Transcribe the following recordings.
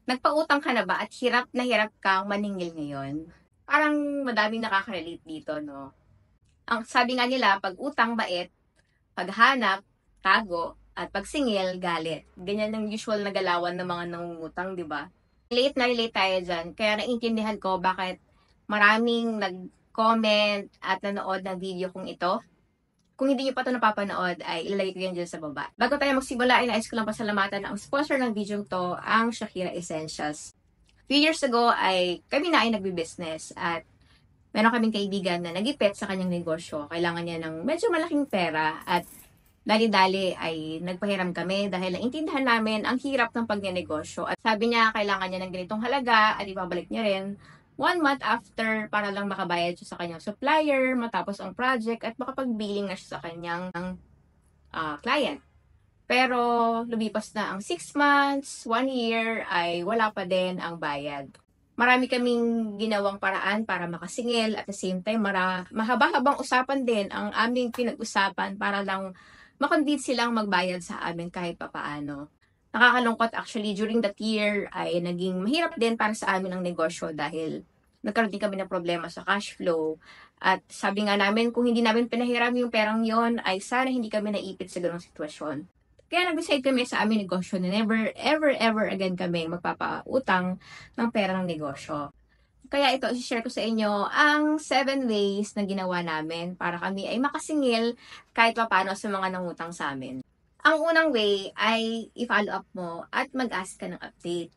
Nagpautang ka na ba at hirap na hirap kang maningil ngayon? Parang madaming nakaka-relate dito, 'no? Ang sabi nga nila 'pag utang bait, 'pag hanap tago, at 'pag singil galit. Ganyan ang usual na galawan ng mga nangungutang, 'di ba? Relate na relate tayo diyan, kaya naiintindihan ko bakit maraming nag-comment at nanood ng video kong ito. Kung hindi niyo pa 'to napapanood ay ilalagay ko yan diyan sa baba. Bago tayo magsimula ay nais ko lang pasalamatan ang sponsor ng video 'to, ang Shakira Essentials. Few years ago ay kami na ay nagbi-business at meron kaming kaibigan na nagipit sa kanyang negosyo. Kailangan niya ng medyo malaking pera at dali-dali ay nagpahiram kami dahil naintindihan namin ang hirap ng pagnenegosyo. At sabi niya kailangan niya ng ganitong halaga at ibabalik niya rin 1 month after para lang makabayad siya sa kanyang supplier, matapos ang project at makapag-billing na siya sa kanyang client. Pero lumipas na ang 6 months, 1 year ay wala pa din ang bayad. Marami kaming ginawang paraan para makasingil at the same time mahaba-habang usapan din ang aming pinag-usapan para lang makonvince silang magbayad sa amin kahit papaano. Nakakalungkot actually, during that year ay naging mahirap din para sa amin ang negosyo dahil nagkaroon din kami ng problema sa cash flow. At sabi nga namin, kung hindi namin pinahiram yung perang yon ay sana hindi kami naipit sa ganong sitwasyon. Kaya nag-decide kami sa aming negosyo na never, ever, ever again kami magpapautang ng pera ng negosyo. Kaya ito, i-share ko sa inyo ang 7 ways na ginawa namin para kami ay makasingil kahit paano sa mga nangutang sa amin. Ang unang way ay i-follow up mo at mag-ask ka ng update.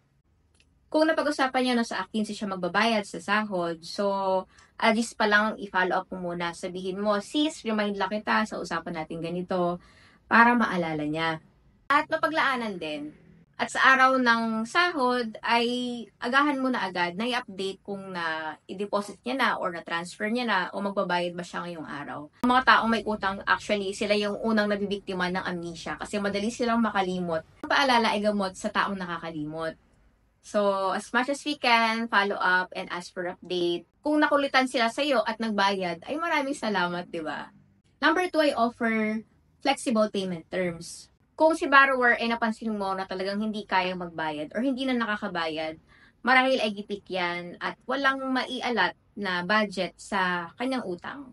Kung napag-usapan niyo na sa akin siya magbabayad sa sahod, so alis pa lang i-follow up mo muna. Sabihin mo, sis, remind lang kita sa usapan natin ganito para maalala niya. At mapaglaanan din. At sa araw ng sahod ay agahan mo na agad na i-update kung na i-deposit niya na or na-transfer niya na o magbabayad ba siya ngayong araw. Ang mga taong may utang, actually, sila yung unang nabibiktima ng amnesia kasi madali silang makalimot. Ang paalala ay gamot sa taong nakakalimot. So, as much as we can, follow up and ask for update. Kung nakulitan sila sa'yo at nagbayad, ay maraming salamat, di ba? Number 2 ay offer flexible payment terms. Kung si borrower ay napansin mo na talagang hindi kayang magbayad or hindi na nakakabayad, marahil ay gipit yan at walang maialat na budget sa kanyang utang.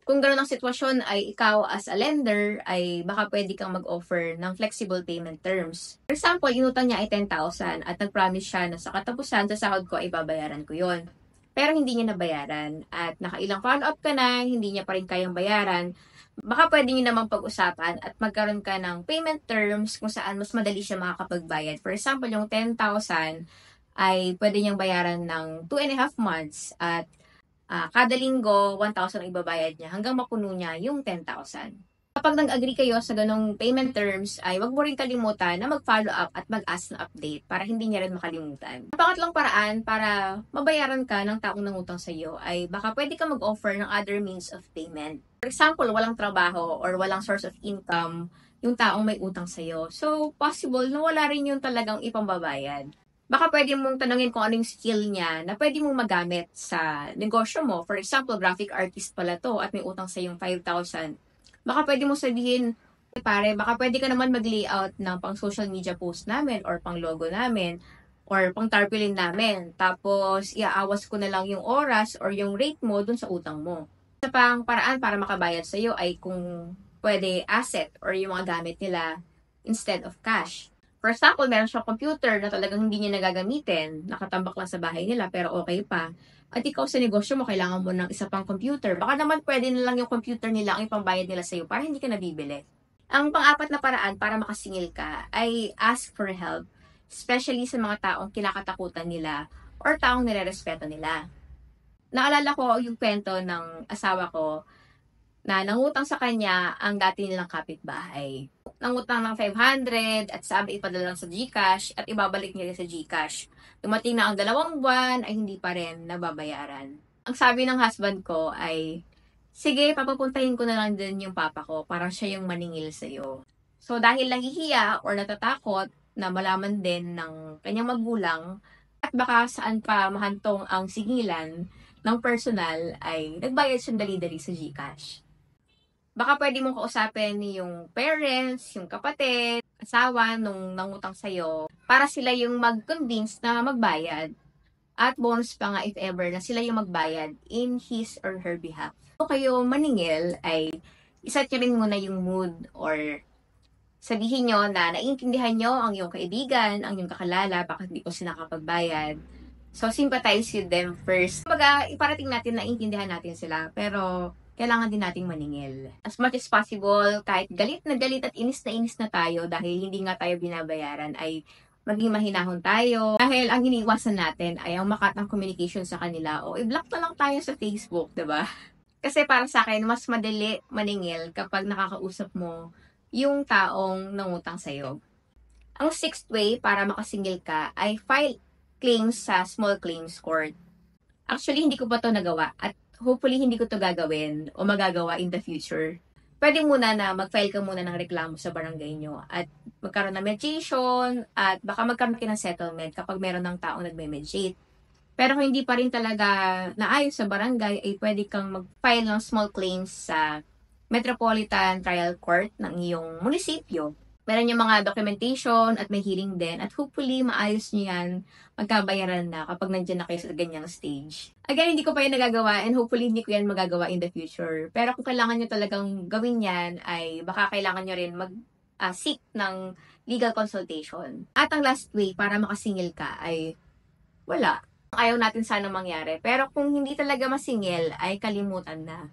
Kung gano'n ang sitwasyon ay ikaw as a lender ay baka pwede kang mag-offer ng flexible payment terms. For example, inutang niya ay 10,000 at nag-promise siya na sa katapusan sa sahod ko ay babayaran ko yon. Pero hindi niya nabayaran at nakailang follow-up ka na, hindi niya pa rin kayang bayaran, baka pwede niyo namang pag-usapan at magkaroon ka ng payment terms kung saan mas madali siya makakapagbayad. For example, yung 10,000 ay pwede niyang bayaran ng 2.5 months at kada linggo, 1,000 ang ibabayad niya hanggang mapuno niya yung 10,000. Kapag nag-agree kayo sa ganong payment terms, ay wag mo rin kalimutan na mag-follow up at mag-ask ng update para hindi niya rin makalimutan. Ang pangatlong paraan para mabayaran ka ng taong nangutang sa iyo ay baka pwede ka mag-offer ng other means of payment. For example, walang trabaho or walang source of income yung taong may utang sa iyo. So, possible na wala rin yung talagang ipambabayad. Baka pwede mong tanungin kung ano yung skill niya na pwede mong magamit sa negosyo mo. For example, graphic artist pala to at may utang sa yung 5,000. Baka pwede mong sabihin, pare, baka pwede ka naman mag-layout ng pang social media post namin or pang logo namin or pang tarpaulin namin. Tapos, iaawas ko na lang yung oras or yung rate mo dun sa utang mo. Isa pang paraan para makabayad sa iyo ay kung pwede asset or yung mga gamit nila instead of cash. For example, meron siyang computer na talagang hindi niya nagagamitin, nakatambak lang sa bahay nila pero okay pa. At ikaw sa negosyo mo, kailangan mo ng isa pang computer. Baka naman pwede na lang yung computer nila ang ipambayad nila sa'yo para hindi ka nabibili. Ang pang-apat na paraan para makasingil ka ay ask for help, especially sa mga taong kinakatakutan nila or taong nire-respeto nila. Naalala ko yung kwento ng asawa ko na nangutang sa kanya ang dati nilang kapitbahay. Nangutang ng 500 at sabi ipadala lang sa GCash at ibabalik niya sa GCash. Dumating na ang 2 buwan ay hindi pa rin nababayaran. Ang sabi ng husband ko ay, sige, papapuntahin ko na lang din yung papa ko, parang siya yung maningil sa'yo. So dahil nahihiya or natatakot na malaman din ng kanyang magulang at baka saan pa mahantong ang singilan ng personal ay nagbayad siyang dali-dali sa GCash. Baka pwede mong kausapin yung parents, yung kapatid, asawa nung nangutang sa'yo para sila yung mag-convince na magbayad. At bonus pa nga if ever na sila yung magbayad in his or her behalf. Kung kayo maningil ay iset nyo rin muna yung mood or sabihin nyo na naiintindihan nyo ang iyong kaibigan, ang iyong kakalala, bakit hindi ko sila nakapagbayad. So, sympathize with them first. Kumbaga, iparating natin na intindihan natin sila, pero kailangan din nating maningil. As much as possible, kahit galit at inis na tayo dahil hindi nga tayo binabayaran, ay maging mahinahon tayo. Dahil ang iniiwasan natin ay ang makatang communication sa kanila o i-block na lang tayo sa Facebook, 'di ba? Kasi para sa akin, mas madali maningil kapag nakakausap mo yung taong nangutang sa'yo. Ang sixth way para makasingil ka ay file claims sa small claims court. Actually, hindi ko pa to nagawa at hopefully hindi ko to gagawin o magagawa in the future. Pwede muna na mag-file ka muna ng reklamo sa barangay nyo at magkaroon ng mediation at baka magkaroon kayo ng settlement kapag meron ng taong nagme-mediate. Pero kung hindi pa rin talaga naayos sa barangay, ay pwede kang mag-file ng small claims sa Metropolitan Trial Court ng iyong munisipyo. Meron yung mga documentation at may hearing din at hopefully maayos nyo yan, magkabayaran na kapag nandiyan na kayo sa ganyang stage. Again, hindi ko pa yan nagagawa and hopefully hindi ko yan magagawa in the future. Pero kung kailangan nyo talagang gawin yan, ay baka kailangan nyo rin mag-seek ng legal consultation. At ang last way para makasingil ka ay wala. Ayaw natin sana mangyari. Pero kung hindi talaga masingil, ay kalimutan na.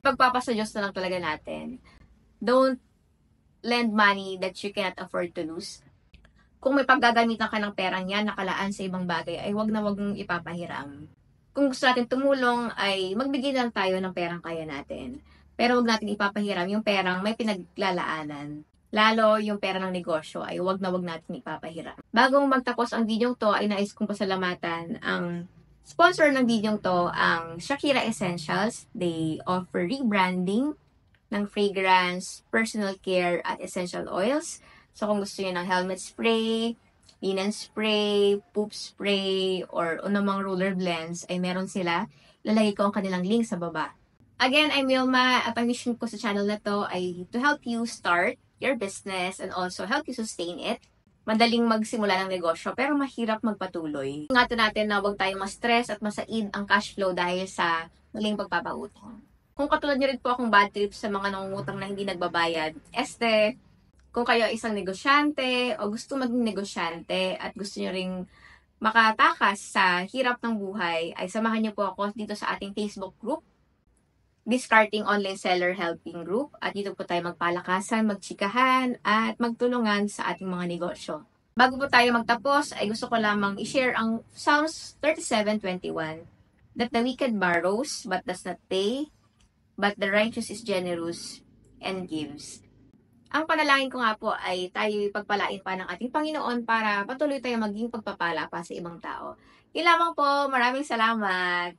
Pagpapasa Diyos na lang talaga natin. Don't lend money that you cannot afford to lose. Kung may paggagamitan ka ng perang yan, nakalaan sa ibang bagay, ay wag na wag mong ipapahiram. Kung gusto natin tumulong, ay magbigay lang tayo ng perang kaya natin. Pero wag natin ipapahiram yung perang may pinaglalaanan. Lalo yung pera ng negosyo ay wag na wag natin ipapahiram. Bagong magtapos ang video to, ay nais kong pasalamatan ang sponsor ng video to, ang Shakira Essentials. They offer rebranding ng fragrance, personal care, at essential oils. So, kung gusto niyo ng helmet spray, linen spray, poop spray, or anumang roller blends, ay meron sila. Lalagay ko ang kanilang link sa baba. Again, I'm Wilma, at ang mission ko sa channel na to ay to help you start your business and also help you sustain it. Madaling magsimula ng negosyo, pero mahirap magpatuloy. Ingatan natin na huwag tayong ma-stress at masaid ang cash flow dahil sa maling pagpapautang. Kung katulad niyo rin po akong bad trip sa mga nangungutang na hindi nagbabayad, kung kayo ay isang negosyante o gusto maging negosyante at gusto niyo ring makatakas sa hirap ng buhay, ay samahan niyo po ako dito sa ating Facebook group, Discarding Online Seller Helping Group. At dito po tayo magpalakasan, magtsikahan, at magtulungan sa ating mga negosyo. Bago po tayo magtapos, ay gusto ko lamang i-share ang Psalms 37:21, that the wicked borrows but does not pay, but the righteous is generous and gives. Ang panalangin ko nga po ay tayo pagpalain pa ng ating Panginoon para patuloy tayo maging pagpapala pa sa ibang tao. Yun lamang po. Maraming salamat.